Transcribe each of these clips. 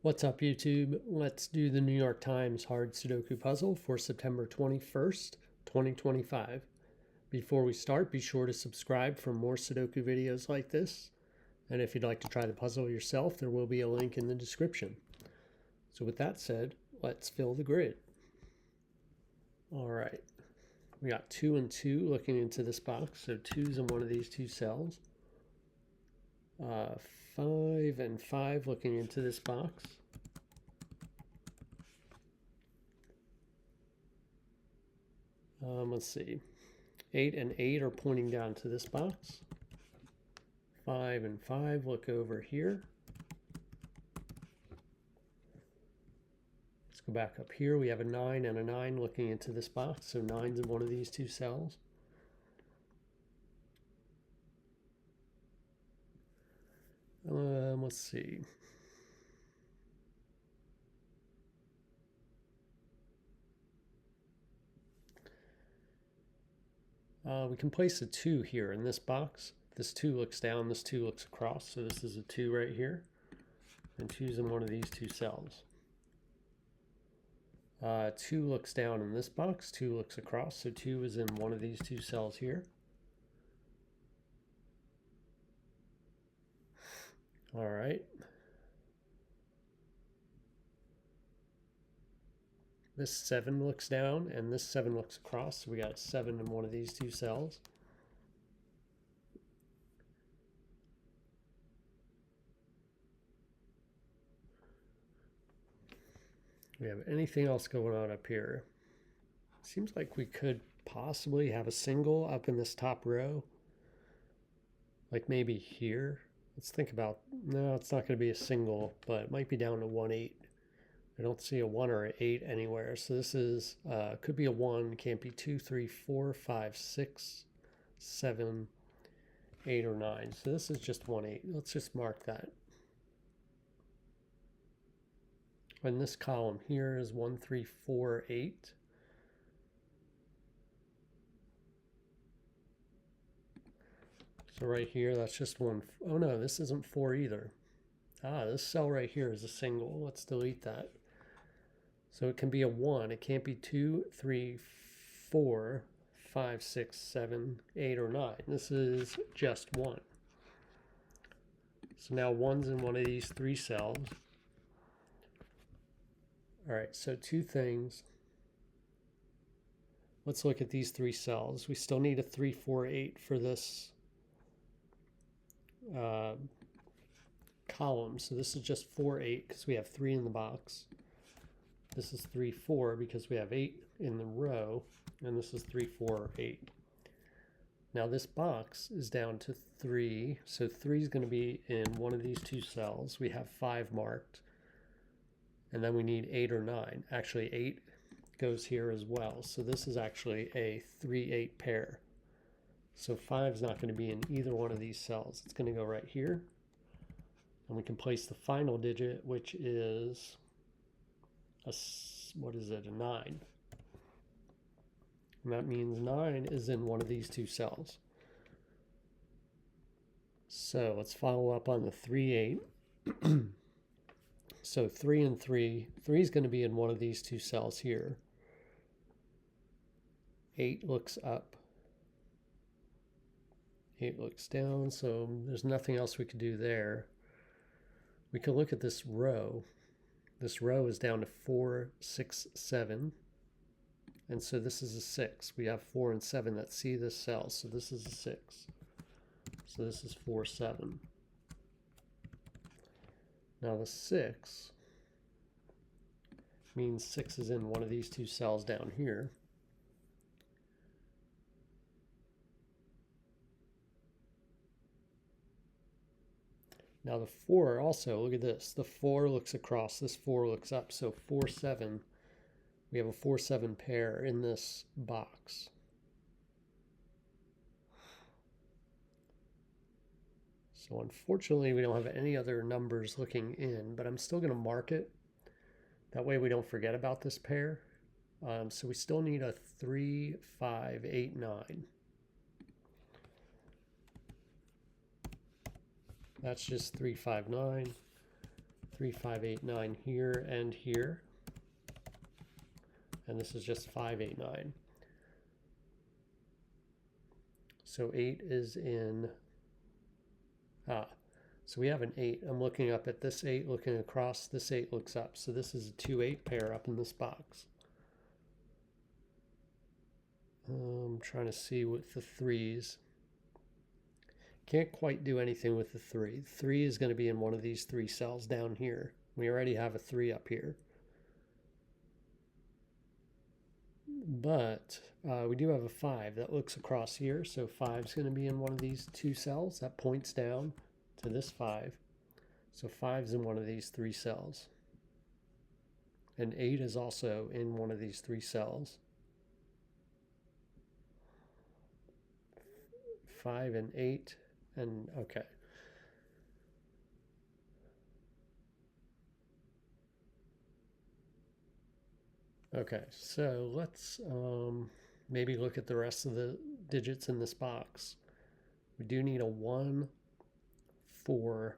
What's up, YouTube? Let's do the New York Times hard Sudoku puzzle for September 21st, 2025. Before we start, be sure to subscribe for more Sudoku videos like this. And if you'd like to try the puzzle yourself, there will be a link in the description. So with that said, let's fill the grid. All right, we got 2 and 2 looking into this box. So 2's in one of these two cells. 5 and 5 looking into this box. Let's see. 8 and 8 are pointing down to this box. 5 and 5 look over here. Let's go back up here. We have a 9 and a 9 looking into this box. So 9's in one of these two cells. Let's see. We can place a 2 here in this box. This 2 looks down, this 2 looks across. So this is a 2 right here. And 2's in one of these two cells. 2 looks down in this box, 2 looks across. So 2 is in one of these two cells here. All right. This 7 looks down and this 7 looks across. So we got 7 in one of these two cells. We have anything else going on up here? Seems like we could possibly have a single up in this top row. Like maybe here. Let's think about, no, it's not going to be a single, but it might be down to 1, 8. I don't see a 1 or an 8 anywhere. So this is, could be a 1, can't be 2, 3, 4, 5, 6, 7, 8, or 9. So this is just 1, 8. Let's just mark that. And this column here is 1, 3, 4, 8. So right here, that's just 1. Oh no, this isn't 4 either. This cell right here is a single. Let's delete that. So it can be a 1. It can't be 2, 3, 4, 5, 6, 7, 8, or 9. This is just 1. So now 1's in one of these 3 cells. All right, so 2 things. Let's look at these 3 cells. We still need a 3, 4, 8 for this column. So this is just 4, 8 because we have 3 in the box. This is 3, 4 because we have 8 in the row. And this is 3, 4, 8. Now this box is down to 3. So 3 is going to be in one of these two cells. We have 5 marked. And then we need 8 or 9. Actually, 8 goes here as well. So this is actually a 3, 8 pair. So 5 is not going to be in either one of these cells. It's going to go right here. And we can place the final digit, which is a 9. And that means 9 is in one of these two cells. So let's follow up on the 3, 8. So 3 and 3. 3 is going to be in one of these two cells here. 8 looks up. 8 looks down, so there's nothing else we could do there. We can look at this row. This row is down to 4, 6, 7. And so this is a 6. We have 4 and 7 that see this cell, so this is a 6. So this is 4, 7. Now the 6 means 6 is in one of these two cells down here. Now the 4 also, look at this. The 4 looks across, this 4 looks up. So 4, 7, we have a 4, 7 pair in this box. So unfortunately, we don't have any other numbers looking in, but I'm still going to mark it. That way we don't forget about this pair. So we still need a 3, 5, 8, 9. That's just 3, 5, 9. 3, 5, 8, 9 here and here. And this is just 5, 8, 9. So 8 is in, so we have an 8. I'm looking up at this 8, looking across, this 8 looks up. So this is a 2, 8 pair up in this box. I'm trying to see with the 3s. Can't quite do anything with the 3. 3 is going to be in one of these 3 cells down here. We already have a 3 up here. But we do have a 5 that looks across here. So 5 is going to be in one of these 2 cells. That points down to this 5. So 5 is in one of these 3 cells. And 8 is also in one of these 3 cells. 5 and 8 and okay. Okay, so let's maybe look at the rest of the digits in this box. We do need a 1, 4,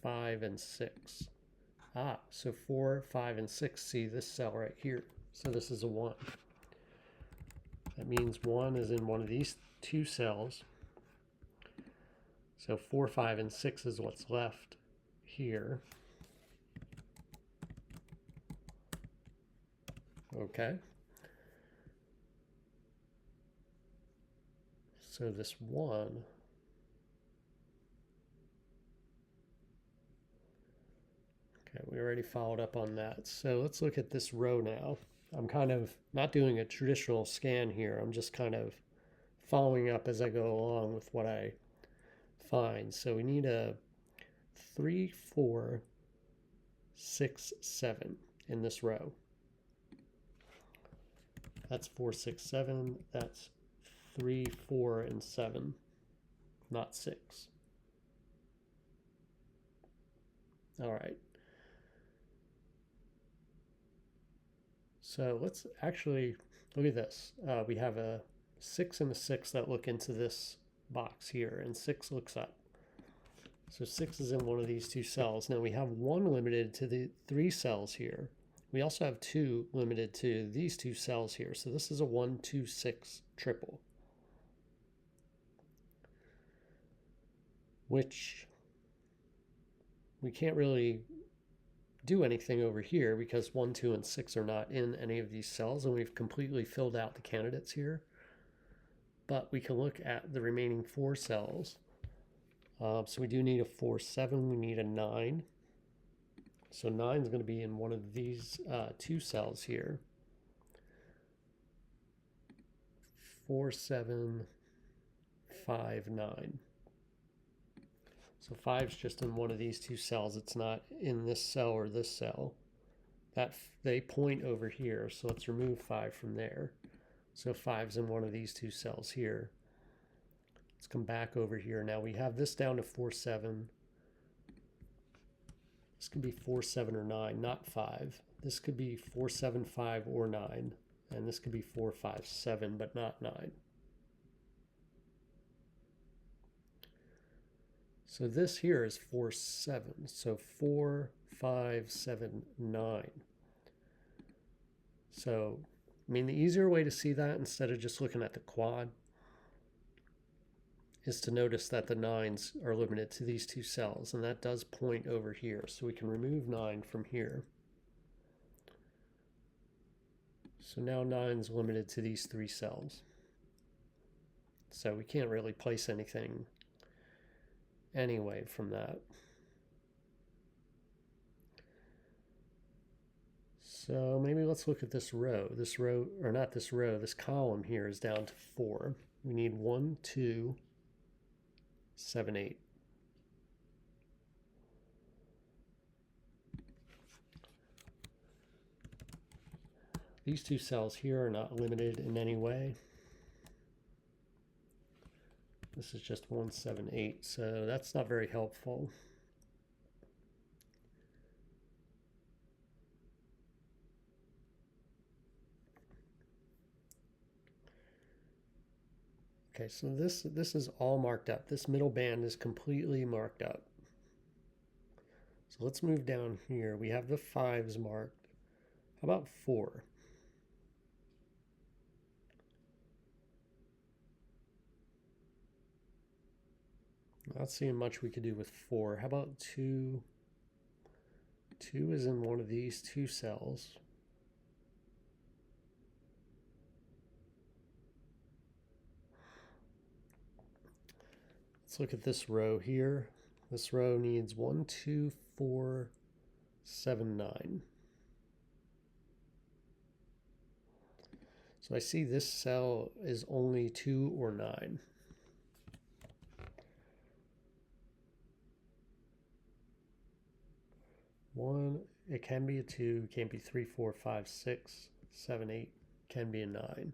5, and 6. So 4, 5, and 6, see this cell right here. So this is a 1. That means 1 is in one of these 2 cells. So 4, 5, and 6 is what's left here. Okay. So this 1, okay, we already followed up on that. So let's look at this row now. I'm kind of not doing a traditional scan here. I'm just kind of following up as I go along with what I find. So we need a 3, 4, 6, 7 in this row. That's 4, 6, 7. That's 3, 4, and 7, not 6. All right. So let's actually look at this. We have a 6 and a 6 that look into this box here, and 6 looks up. So 6 is in one of these 2 cells. Now we have 1 limited to the 3 cells here. We also have 2 limited to these 2 cells here. So this is a 1, 2, 6 triple, which we can't really do anything over here because 1, 2, and 6 are not in any of these cells, and we've completely filled out the candidates here. But we can look at the remaining 4 cells. So we do need a 4, 7. We need a 9. So 9 is going to be in one of these 2 cells here. 4, 7, 5, 9. So 5 is just in one of these 2 cells. It's not in this cell or this cell. That they point over here. So let's remove 5 from there. So 5 is in one of these 2 cells here. Let's come back over here. Now we have this down to 4, 7. This could be 4, 7, or 9, not 5. This could be 4, 7, 5, or 9. And this could be 4, 5, 7, but not 9. So this here is 4, 7. So 4, 5, 7, 9. So, I mean, the easier way to see that instead of just looking at the quad is to notice that the 9s are limited to these 2 cells, and that does point over here. So we can remove 9 from here. So now 9 is limited to these 3 cells. So we can't really place anything anyway from that. So maybe let's look at this row. This row, or not this row, this column here is down to 4. We need 1, 2, 7, 8. These 2 cells here are not limited in any way. This is just 1, 7, 8, so that's not very helpful. Okay, so this is all marked up. This middle band is completely marked up. So So let's move down here. We have the 5s marked. How about 4? Not seeing much we could do with 4. How about 2? 2 is in one of these 2 cells. Let's look at this row here. This row needs 1, 2, 4, 7, 9. So I see this cell is only 2 or 9. One, it can be a 2, can't be 3, 4, 5, 6, 7, 8, can be a 9.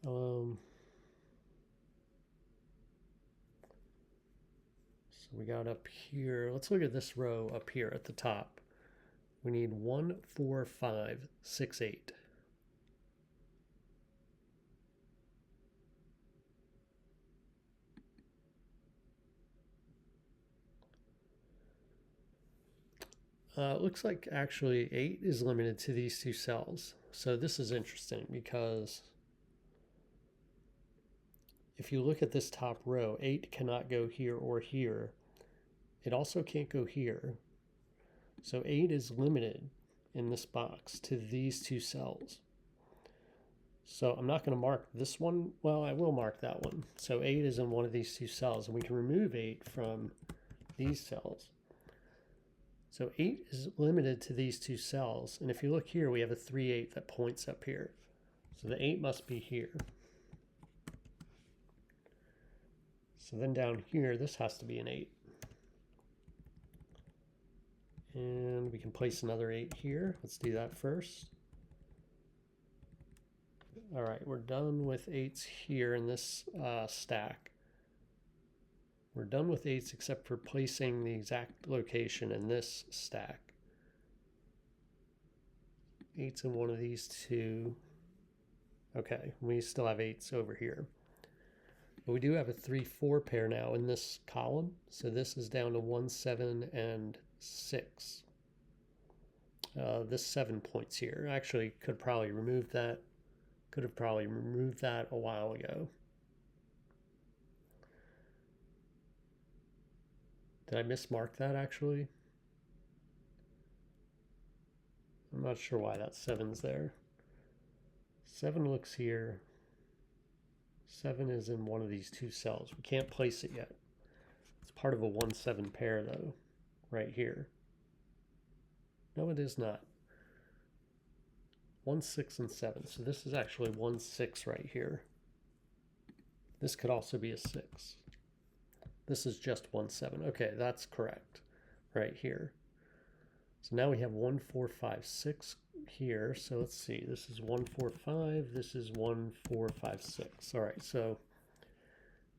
So we got up here. Let's look at this row up here at the top. We need 1, 4, 5, 6, 8. It looks like actually 8 is limited to these 2 cells. So this is interesting because if you look at this top row, 8 cannot go here or here. It also can't go here. So 8 is limited in this box to these 2 cells. So I'm not going to mark this one. Well, I will mark that one. So 8 is in one of these 2 cells, and we can remove 8 from these cells. So 8 is limited to these 2 cells. And if you look here, we have a 3, 8 that points up here. So the 8 must be here. So then down here, this has to be an 8. And we can place another 8 here. Let's do that first. All right, we're done with 8s here in this stack. We're done with 8s except for placing the exact location in this stack. 8s in one of these 2. Okay, we still have 8s over here. But we do have a 3, 4 pair now in this column. So this is down to 1, 7, and 6. This 7 points here. Actually, could probably remove that. Could have probably removed that a while ago. Did I mismark that actually? I'm not sure why that 7's there. 7 looks here. 7 is in one of these 2 cells. We can't place it yet. It's part of a 1, 7 pair though, right here. No, it is not. 1, 6, and 7. So this is actually 1, 6 right here. This could also be a 6. This is just 1, 7. Okay, that's correct right here. So now we have 1, 4, 5, 6 here. So let's see. This is 1, 4, 5. This is 1, 4, 5, 6. All right, so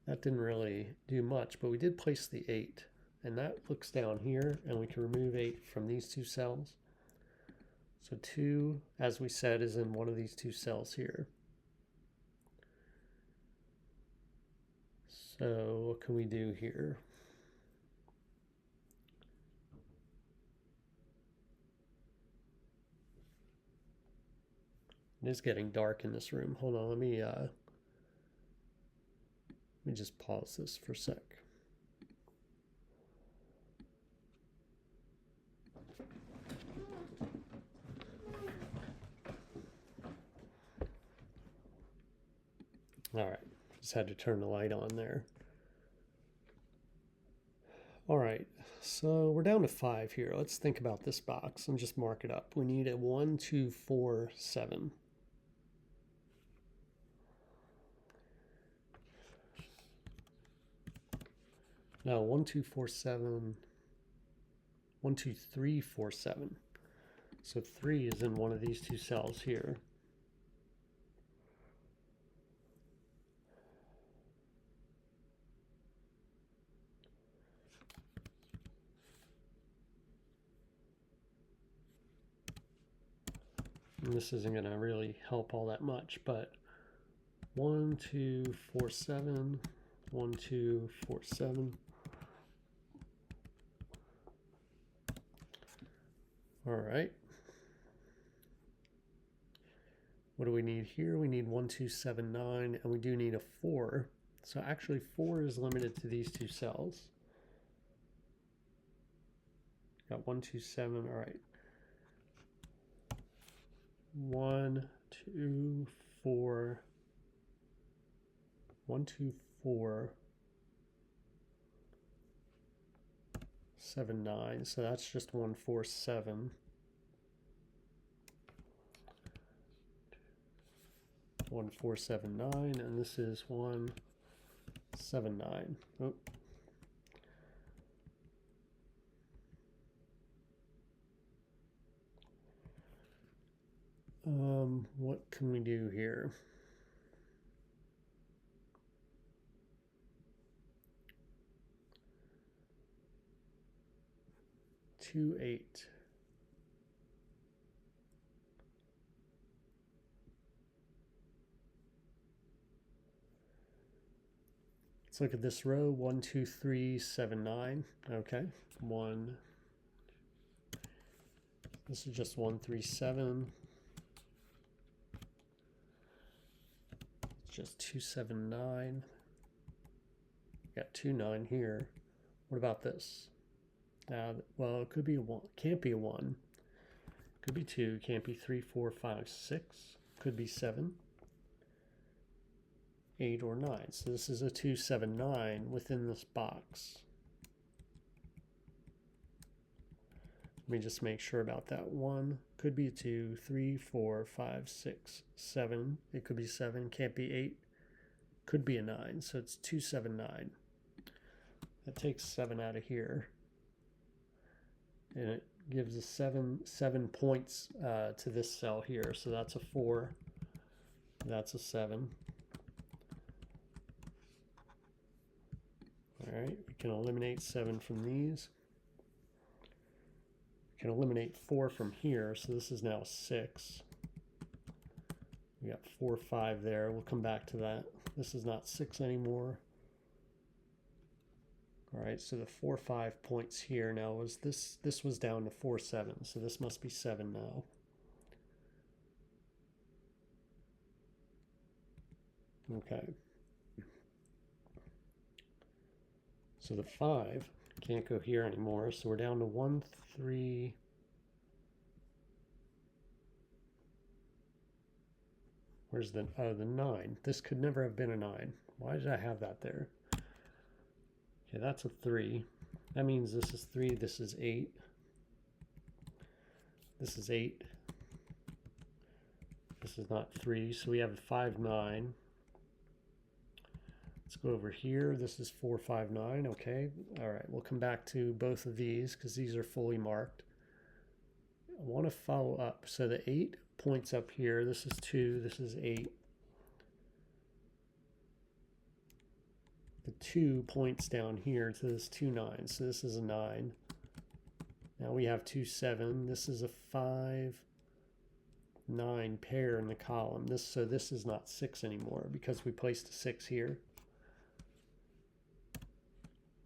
that didn't really do much, but we did place the 8. And that looks down here, and we can remove 8 from these 2 cells. So 2, as we said, is in one of these 2 cells here. So what can we do here? It is getting dark in this room. Hold on, let me just pause this for a sec. All right, just had to turn the light on there. All right, so we're down to 5 here. Let's think about this box and just mark it up. We need a 1, 2, 4, 7. No, 1, 2, 4, 7. 1, 2, 3, 4, 7. So 3 is in one of these 2 cells here. And this isn't going to really help all that much, but 1, 2, 4, 7, 1, 2, 4, 7. All right. What do we need here? We need 1, 2, 7, 9, and we do need a 4. So actually 4 is limited to these two cells. Got 1, 2, 7, all right. 1, 2, 4, 1, 2, 4, 7, 9. So that's just 1, 4, 7. 1, 4, 7, 9, and this is 1, 7, 9. Oh. What can we do here? 2, 8. Let's look at this row. 1, 2, 3, 7, 9. Okay. 1. This is just 1, 3, 7. It's just 2, 7, 9. Got 2, 9 here. What about this? Well, it could be a 1. Can't be a 1. Could be 2. Can't be 3, 4, 5, 6. Could be 7, 8, or 9. So this is a 2, 7, 9 within this box. Let me just make sure about that. 1 could be 2, 3, 4, 5, 6, 7. It could be 7. Can't be 8. Could be a 9. So it's 2, 7, 9. That takes 7 out of here. And it gives us 7 points to this cell here. So that's a 4. That's a 7. All right, we can eliminate 7 from these. We can eliminate 4 from here. So this is now 6. We got 4, 5 there. We'll come back to that. This is not 6 anymore. All right, so the 4, 5 points here now was this was down to 4, 7. So this must be 7 now. Okay. So the 5 can't go here anymore. So we're down to 1, 3. Where's the 9? This could never have been a 9. Why did I have that there? Okay, that's a 3. That means this is 3, this is 8. This is 8. This is not 3, so we have a 5, 9. Let's go over here. This is 4, 5, 9. Okay, all right, we'll come back to both of these because these are fully marked. I want to follow up. So the 8 points up here. This is 2, this is 8. The 2 points down here to this 2, 9. So this is a 9. Now we have 2, 7. This is a 5, 9 pair in the column. So this is not 6 anymore because we placed a 6 here.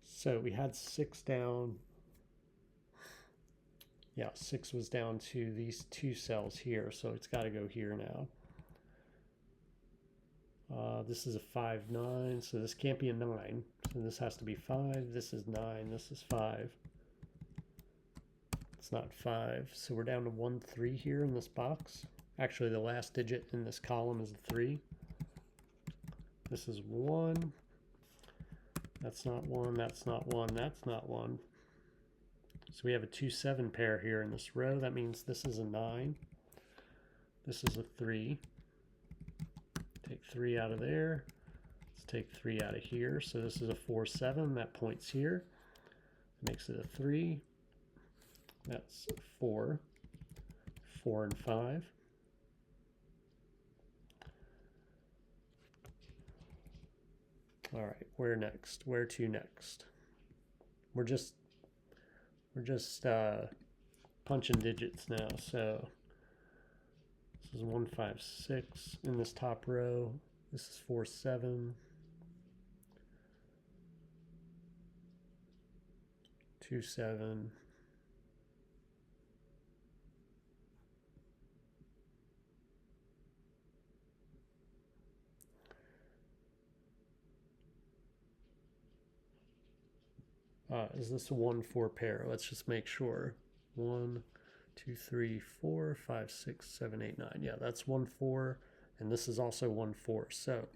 So we had 6 down. Yeah, 6 was down to these 2 cells here. So it's got to go here now. This is a 5, 9, so this can't be a 9. So this has to be 5. This is 9. This is 5. It's not 5. So we're down to 1, 3 here in this box. Actually, the last digit in this column is a 3. This is 1. That's not 1. That's not 1. That's not 1. So we have a 2, 7 pair here in this row. That means this is a 9. This is a 3. Take 3 out of there. Let's take 3 out of here. So this is a 4, 7. That points here. Makes it a 3. That's 4. 4 and 5. All right, where next? Where to next? We're just punching digits now. So this is 1, 5, 6 in this top row. This is 4, 7. 2, 7. Is this a 1-4 pair? Let's just make sure. 1, 2, 3, 4, 5, 6, 7, 8, 9. Yeah, that's 1-4, and this is also 1-4. So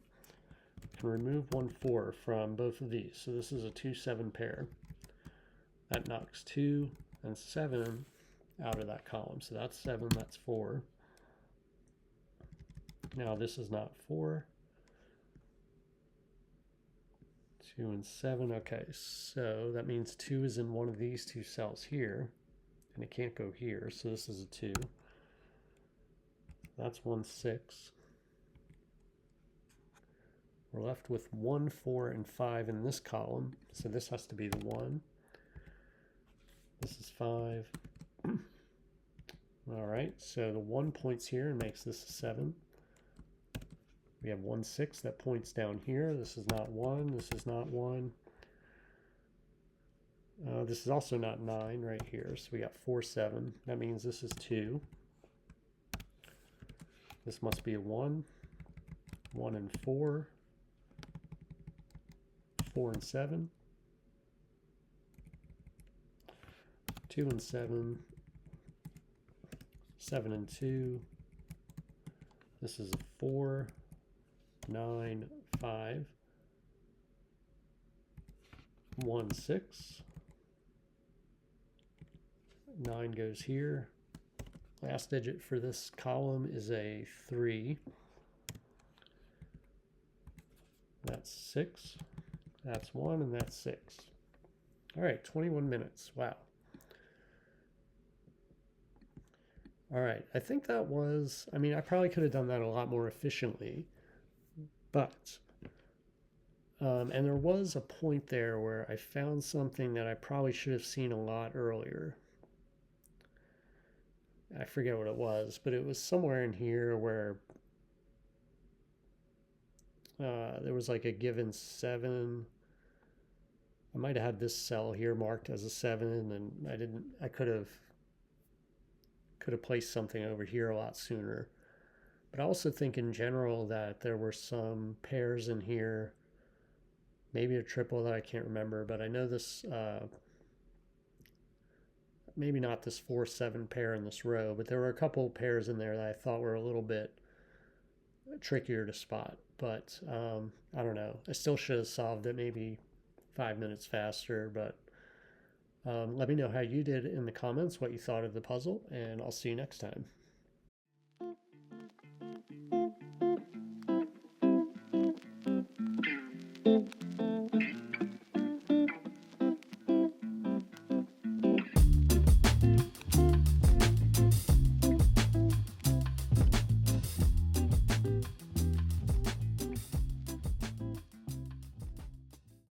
I can remove 1-4 from both of these. So this is a 2-7 pair. That knocks 2 and 7 out of that column. So that's 7, that's 4. Now this is not 4. 2 and 7. Okay, so that means 2 is in one of these two cells here, and it can't go here. So this is a 2. That's 1, 6. We're left with 1, 4, and 5 in this column. So this has to be the 1. This is 5. All right, so the 1 points here and makes this a 7. We have 1, 6 that points down here. This is not 1. This is not 1. This is also not 9 right here. So we got 4, 7. That means this is 2. This must be a 1. 1 and 4. 4 and 7. 2 and 7. 7 and 2. This is a 4. 9, 5. 1, 6. 9 goes here. Last digit for this column is a 3. That's 6. That's 1, and that's 6. All right, 21 minutes. Wow. All right, I think that was, I mean, I probably could have done that a lot more efficiently, but, and there was a point there where I found something that I probably should have seen a lot earlier. I forget what it was, but it was somewhere in here where there was like a given 7. I might have had this cell here marked as a 7, and I could have placed something over here a lot sooner. But I also think in general that there were some pairs in here, maybe a triple that I can't remember, but I know this, maybe not this 4-7 pair in this row, but there were a couple of pairs in there that I thought were a little bit trickier to spot. But I don't know. I still should have solved it maybe 5 minutes faster, but let me know how you did in the comments, what you thought of the puzzle, and I'll see you next time.